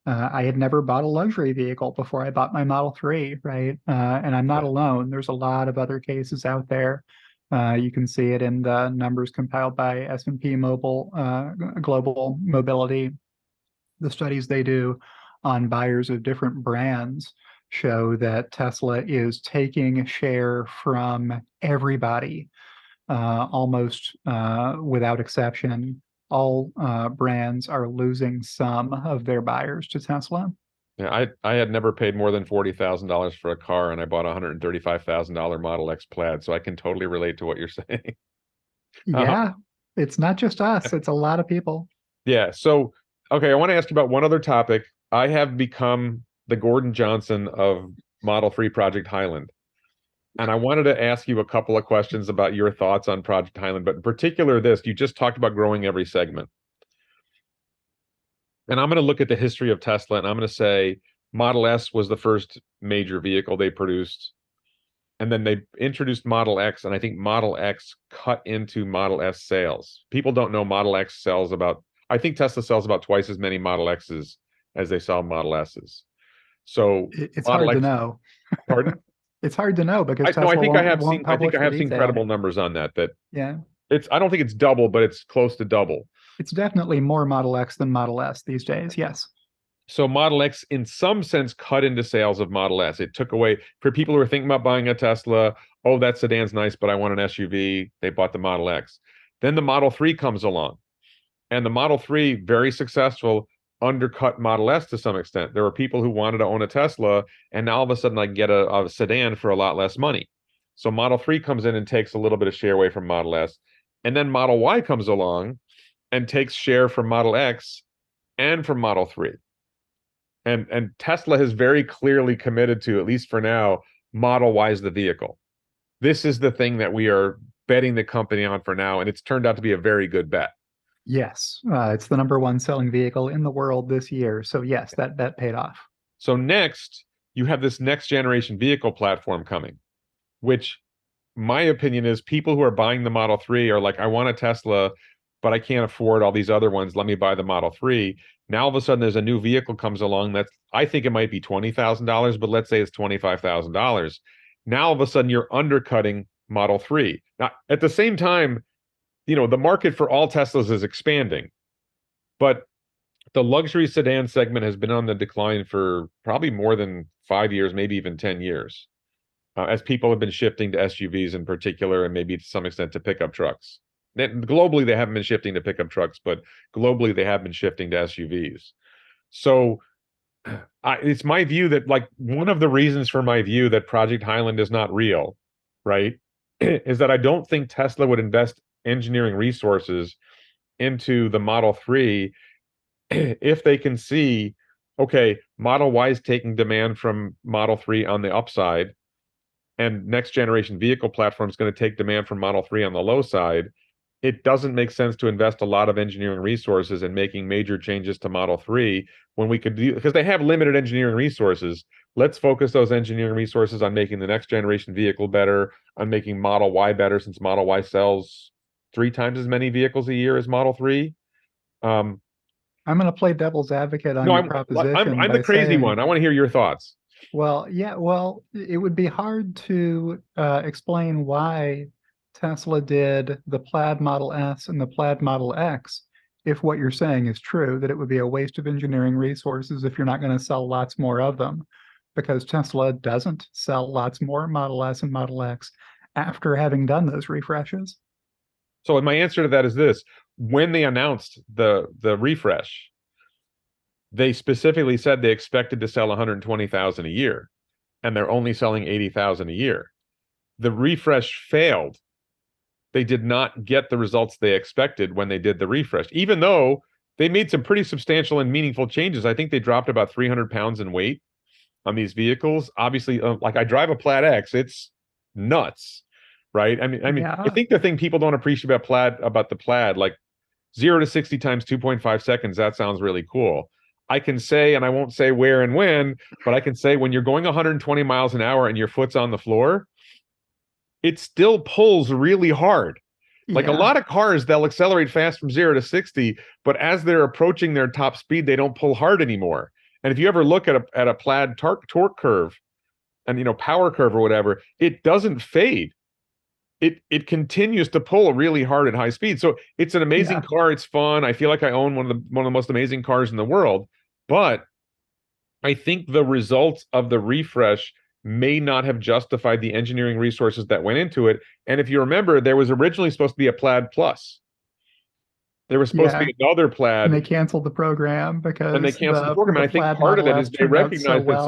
I had never bought a luxury vehicle before I bought my Model 3, right? And I'm not alone. There's a lot of other cases out there. You can see it in the numbers compiled by S&P Mobile Global Mobility. The studies they do on buyers of different brands show that Tesla is taking share from everybody, almost without exception. All brands are losing some of their buyers to Tesla.
yeah, I had never paid more than $40,000 for a car, and I bought a $135,000 Model X Plaid, so I can totally relate to what you're saying. Uh,
Yeah, it's not just us, it's a lot of people.
yeah, so okay, I want to ask you about one other topic. I have become the Gordon Johnson of Model 3 Project Highland. And I wanted to ask you a couple of questions about your thoughts on Project Highland, but in particular, this you just talked about growing every segment. And I'm going to look at the history of Tesla and I'm going to say Model S was the first major vehicle they produced. And then they introduced Model X, and I think Model X cut into Model S sales. People don't know Model X sells about, I think Tesla sells about twice as many Model X's as they sell Model S's. So
It's
Model
hard to
X,
know.
pardon?
It's hard to know because
No,
Tesla won't
I think
publish
I
the
have seen
detail.
credible numbers on that.
Yeah,
I don't think it's double, but it's close to double.
it's definitely more Model X than Model S these days. Yes.
So Model X, in some sense, cut into sales of Model S. It took away for people who are thinking about buying a Tesla. Oh, that sedan's nice, but I want an SUV. They bought the Model X. Then the Model 3 comes along, and the Model 3, very successful, undercut Model S to some extent. There were people who wanted to own a Tesla, and now all of a sudden I can get a sedan for a lot less money. So Model 3 comes in and takes a little bit of share away from Model S. And then Model Y comes along and takes share from Model X and from Model 3. And Tesla has very clearly committed to, at least for now, Model Y is the vehicle. This is the thing that we are betting the company on for now, and it's turned out to be a very good bet.
Yes, it's the number one selling vehicle in the world this year. So yes, that bet paid off.
So next, you have this next generation vehicle platform coming, which my opinion is people who are buying the Model 3 are like, I want a Tesla, but I can't afford all these other ones. Let me buy the Model 3. Now all of a sudden there's a new vehicle comes along that's, I think it might be $20,000, but let's say it's $25,000. Now all of a sudden you're undercutting Model 3. Now at the same time, the market for all Teslas is expanding, but the luxury sedan segment has been on the decline for probably more than 5 years, maybe even 10 years, as people have been shifting to SUVs in particular, and maybe to some extent to pickup trucks. Globally, they haven't been shifting to pickup trucks, but globally, they have been shifting to SUVs. So It's my view that like one of the reasons for my view that Project Highland is not real, right, is that I don't think Tesla would invest engineering resources into the Model 3 if they can see, okay, Model Y is taking demand from Model 3 on the upside, and next generation vehicle platform is going to take demand from Model 3 on the low side. It doesn't make sense to invest a lot of engineering resources in making major changes to Model 3 when we could do, because they have limited engineering resources. Let's focus those engineering resources on making the next generation vehicle better, on making Model Y better, since Model Y sells 3 times as many vehicles a year as Model 3. Um,
I'm going to play devil's advocate on
no,
your
I'm
proposition
I'm the
by
crazy
saying,
one. I want to hear your thoughts.
well, yeah, well, it would be hard to explain why Tesla did the Plaid Model S and the Plaid Model X if what you're saying is true, that it would be a waste of engineering resources if you're not going to sell lots more of them, because Tesla doesn't sell lots more Model S and Model X after having done those refreshes.
So my answer to that is this: when they announced the refresh, they specifically said they expected to sell 120,000 a year, and they're only selling 80,000 a year. The refresh failed. They did not get the results they expected when they did the refresh, even though they made some pretty substantial and meaningful changes. I think they dropped about 300 pounds in weight on these vehicles. Obviously, like I drive a Plaid X, it's nuts, right? I mean, I
Yeah,
think the thing people don't appreciate about the Plaid, like 0 to 60 times 2.5 seconds, that sounds really cool. I can say, and I won't say where and when, but I can say when you're going 120 miles an hour and your foot's on the floor, it still pulls really hard. Like a
yeah,
lot of cars, they'll accelerate fast from 0 to 60, but as they're approaching their top speed, they don't pull hard anymore. And if you ever look at a Plaid torque curve and power curve or whatever, it doesn't fade. It continues to pull really hard at high speed. So it's an amazing
yeah.
car. It's fun. I feel like I own one of the most amazing cars in the world. But I think the results of the refresh may not have justified the engineering resources that went into it. And if you remember, there was originally supposed to be a Plaid Plus. There was supposed to
Yeah,
be another
and they
Plaid,
canted the program
and they
because
canceled the
the
program. And
the
I think
Plaid
part of
Model
that is
S
they
turned out so
recognized
well.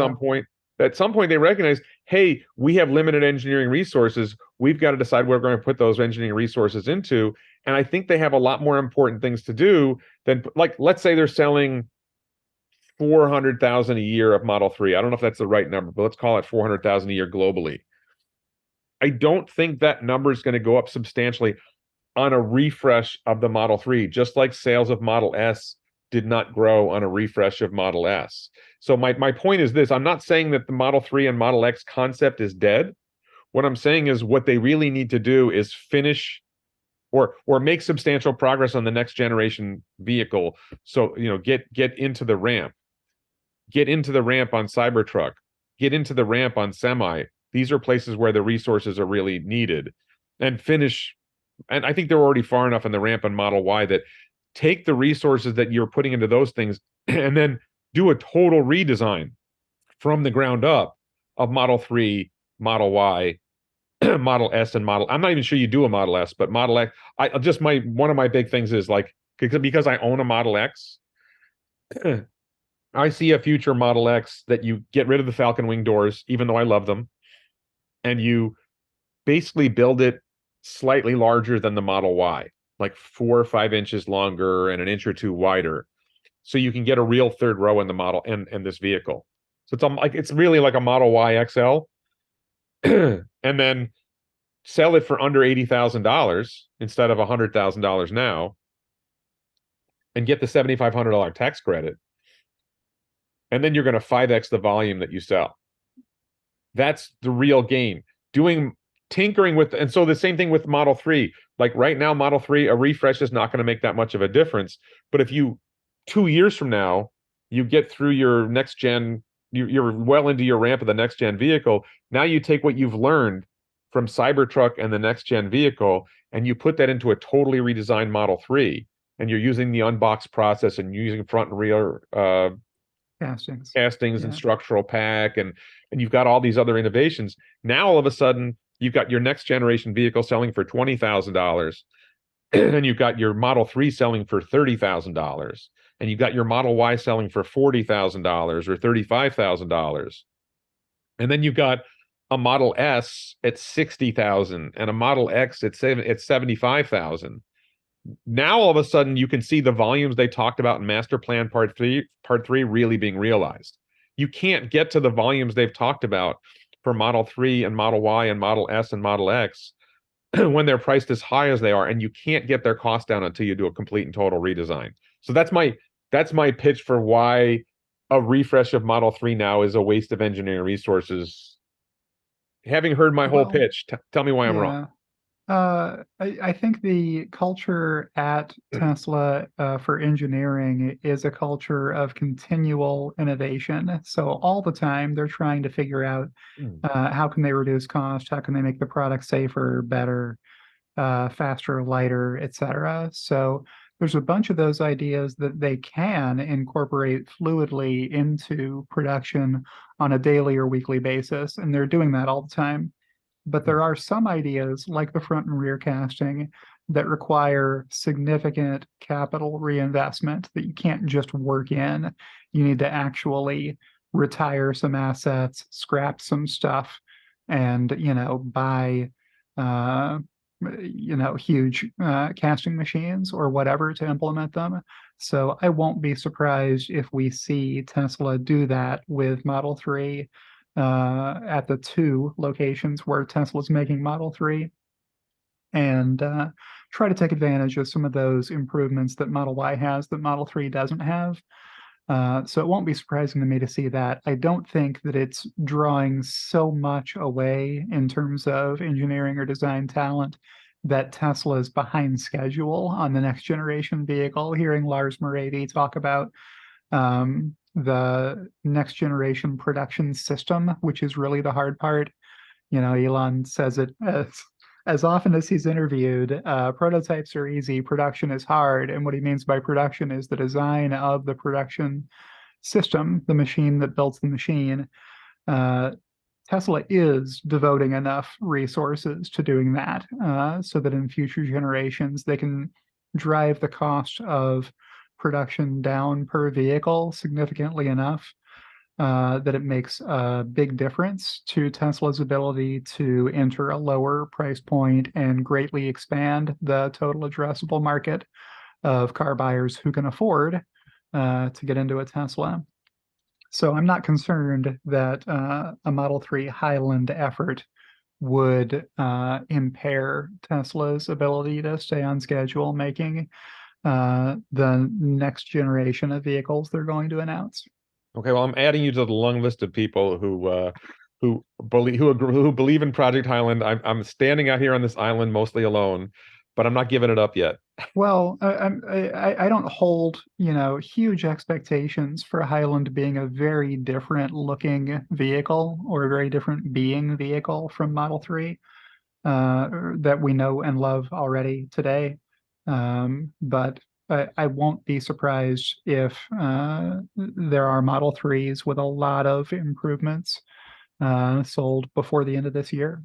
at some point they recognized, hey, we have limited engineering resources. We've got to decide where we're going to put those engineering resources into. And I think they have a lot more important things to do than, like, let's say they're selling 400,000 a year of Model 3. I don't know if that's the right number, but let's call it 400,000 a year globally. I don't think that number is going to go up substantially on a refresh of the Model 3, just like sales of Model S did not grow on a refresh of Model S. So my point is this: I'm not saying that the Model 3 and Model X concept is dead. What I'm saying is what they really need to do is finish or make substantial progress on the next generation vehicle. So, get into the ramp. Get into the ramp on Cybertruck. Get into the ramp on Semi. These are places where the resources are really needed. And finish, and I think they're already far enough in the ramp on Model Y that take the resources that you're putting into those things and then do a total redesign from the ground up of Model 3, Model Y, Model S, and Model. I'm not even sure you do a Model S, but Model X. I just my one of my big things is like, because I own a Model X, I see a future Model X that you get rid of the Falcon Wing doors, even though I love them, and you basically build it slightly larger than the Model Y, like 4 or 5 inches longer and an inch or two wider, so you can get a real third row in the model and this vehicle. So it's really like a Model Y XL, and then sell it for under $80,000 instead of $100,000 now, and get the $7,500 tax credit, and then you're going to 5x the volume that you sell. That's the real gain. Doing tinkering with, and so the same thing with Model 3. Like right now, Model 3, a refresh is not going to make that much of a difference. But if you 2 years from now, you get through your next gen, you're well into your ramp of the next gen vehicle. Now you take what you've learned from Cybertruck and the next gen vehicle, and you put that into a totally redesigned Model 3. And you're using the unbox process and using front and rear
Castings.
castings and
Yeah.
structural pack, and you've got all these other innovations. Now all of a sudden you've got your next generation vehicle selling for $20,000 and you've got your Model 3 selling for $30,000. and you got your Model Y selling for $40,000 or $35,000. And then you've got a Model S at 60,000 and a Model X at 75,000. Now all of a sudden you can see the volumes they talked about in Master Plan Part 3 really being realized. You can't get to the volumes they've talked about for Model 3 and Model Y and Model S and Model X when they're priced as high as they are, and you can't get their cost down until you do a complete and total redesign. So that's my pitch for why a refresh of Model 3 now is a waste of engineering resources. Having heard my whole
Well,
pitch, tell me why I'm wrong.
yeah. I think the culture at Tesla for engineering is a culture of continual innovation. So all the time they're trying to figure out
Hmm.
how can they reduce cost, how can they make the product safer, better, faster, lighter, etc. So there's a bunch of those ideas that they can incorporate fluidly into production on a daily or weekly basis, and they're doing that all the time. But there are some ideas, like the front and rear casting, that require significant capital reinvestment that you can't just work in. You need to actually retire some assets, scrap some stuff, and buy uh, huge casting machines or whatever to implement them. So I won't be surprised if we see Tesla do that with Model 3 at the two locations where Tesla's making Model 3 and try to take advantage of some of those improvements that Model Y has that Model 3 doesn't have. So it won't be surprising to me to see that. I don't think that it's drawing so much away in terms of engineering or design talent that Tesla is behind schedule on the next generation vehicle. Hearing Lars Moravy talk about the next generation production system, which is really the hard part. Elon says it as often as he's interviewed, prototypes are easy, production is hard. And what he means by production is the design of the production system, the machine that builds the machine. Uh, Tesla is devoting enough resources to doing that so that in future generations they can drive the cost of production down per vehicle significantly enough that it makes a big difference to Tesla's ability to enter a lower price point and greatly expand the total addressable market of car buyers who can afford to get into a Tesla. So I'm not concerned that a Model 3 Highland effort would impair Tesla's ability to stay on schedule, making the next generation of vehicles they're going to announce.
Okay, well, I'm adding you to the long list of people who believe in Project Highland. I'm standing out here on this island mostly alone, but I'm not giving it up yet.
Well, I don't hold, huge expectations for Highland being a very different looking vehicle or a very different being vehicle from Model 3 that we know and love already today. But I won't be surprised if there are Model 3s with a lot of improvements sold before the end of this year.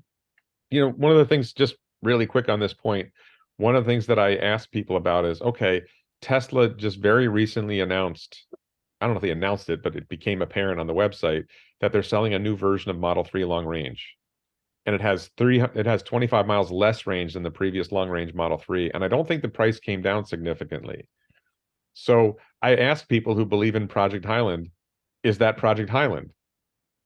One of the things, just really quick on this point, one of the things that I ask people about is, okay, Tesla just very recently announced, I don't know if they announced it, but it became apparent on the website that they're selling a new version of Model 3 long range. And it has 25 miles less range than the previous long range Model 3. And I don't think the price came down significantly. So I ask people who believe in Project Highland, is that Project Highland?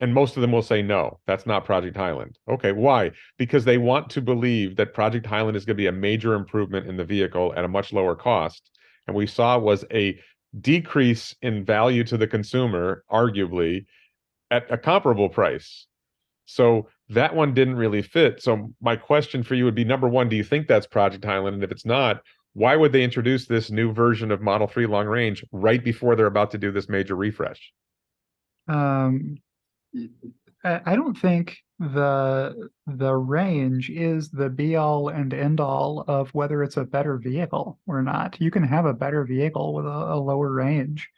And most of them will say, no, that's not Project Highland. Okay, why? Because they want to believe that Project Highland is going to be a major improvement in the vehicle at a much lower cost. And we saw was a decrease in value to the consumer, arguably, at a comparable price. So that one didn't really fit. So my question for you would be, number one, do you think that's Project Highland? And if it's not, why would they introduce this new version of Model 3 long range right before they're about to do this major refresh?
Um, I don't think the range is the be all and end all of whether it's a better vehicle or not. You can have a better vehicle with a lower range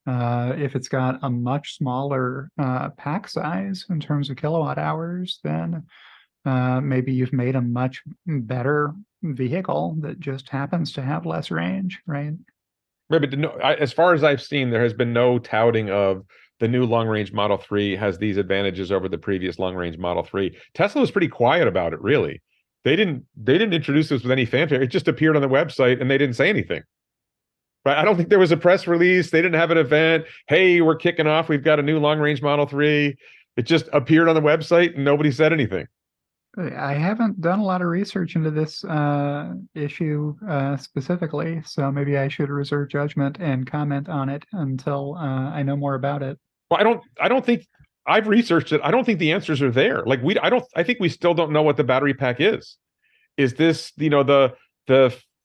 if it's got a much smaller pack size in terms of kilowatt hours. Then maybe you've made a much better vehicle that just happens to have less range, right?
Right, but no, as far as I've seen, there has been no touting of the new long range Model 3 has these advantages over the previous long range Model 3. Tesla was pretty quiet about it, really. They didn't introduce this with any fanfare. It just appeared on the website and they didn't say anything. Right? I don't think there was a press release. They didn't have an event. Hey, we're kicking off. We've got a new long range Model 3. It just appeared on the website and nobody said anything.
I haven't done a lot of research into this issue specifically, so maybe I should reserve judgment and comment on it until I know more about it.
Well, I don't think I've researched it. I don't think the answers are there. Like I think we still don't know what the battery pack is. Is this, the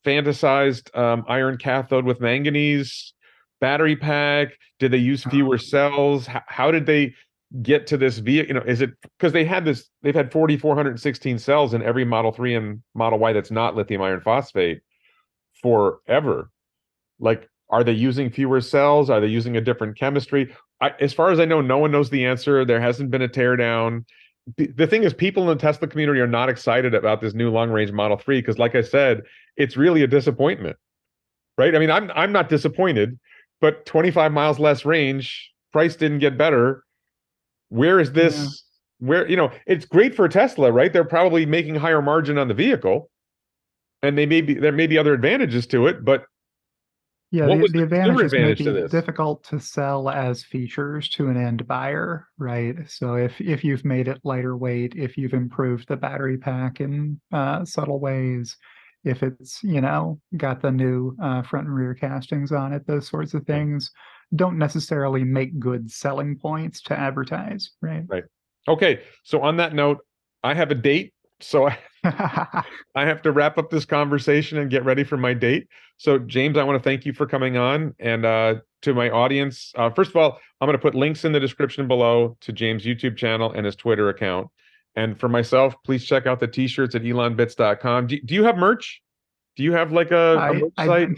fantasized iron cathode with manganese battery pack? Did they use fewer cells? How did they get to this vehicle? Is it because they've had 4,416 cells in every Model 3 and Model Y that's not lithium iron phosphate forever? Like, are they using fewer cells? Are they using a different chemistry? As far as I know, no one knows the answer. There hasn't been a teardown. The thing is, people in the Tesla community are not excited about this new long range Model 3 because, like I said, it's really a disappointment, right? I mean, I'm not disappointed, but 25 miles less range, price didn't get better. Where is
Yeah.
this? Where, it's great for Tesla, right? They're probably making higher margin on the vehicle, and there may be other advantages to it, but
Yeah,
what was
the
the consumer
advantages may
advantage to
be
this?
difficult to sell as features to an end buyer, right? So if you've made it lighter weight, if you've improved the battery pack in subtle ways, if it's, got the new front and rear castings on it, those sorts of
Yeah.
things don't necessarily make good selling points to advertise, right?
Right. Okay. So on that note, I have a date. So I have to wrap up this conversation and get ready for my date. So James, I want to thank you for coming on. And to my audience, first of all, I'm going to put links in the description below to James' YouTube channel and his Twitter account. And for myself, please check out the t-shirts at elonbits.com. Do you have merch? Do you have like a
I
merch
I
site?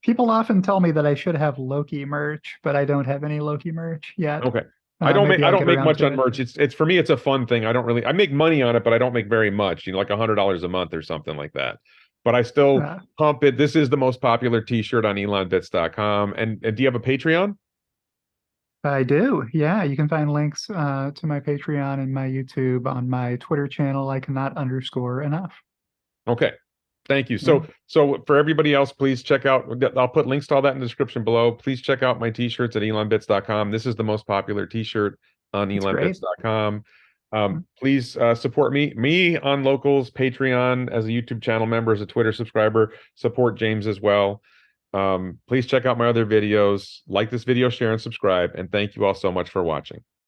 People often tell me that I should have Loki merch, but I don't have any Loki merch yet.
Okay. I don't make
Maybe
I
I'll
don't
get
make
around
much
to
on
it.
merch. It's for me, it's a fun thing. I make money on it, but I don't make very much, like $100 a month or something like that. But I still
Uh,
pump it. This is the most popular t-shirt on elonbits.com. And do you have a Patreon?
I do. Yeah, you can find links to my Patreon and my YouTube on my Twitter channel. I cannot underscore enough.
Okay. Thank you.
Yeah,
So for everybody else, please check out, I'll put links to all that in the description below. Please check out my t-shirts at elonbits.com. This is the most popular t-shirt on
it's great.
elonbits.com. Please support me on Locals, Patreon, as a YouTube channel member, as a Twitter subscriber. Support James as well. Please check out my other videos. Like this video, share, and subscribe. And thank you all so much for watching.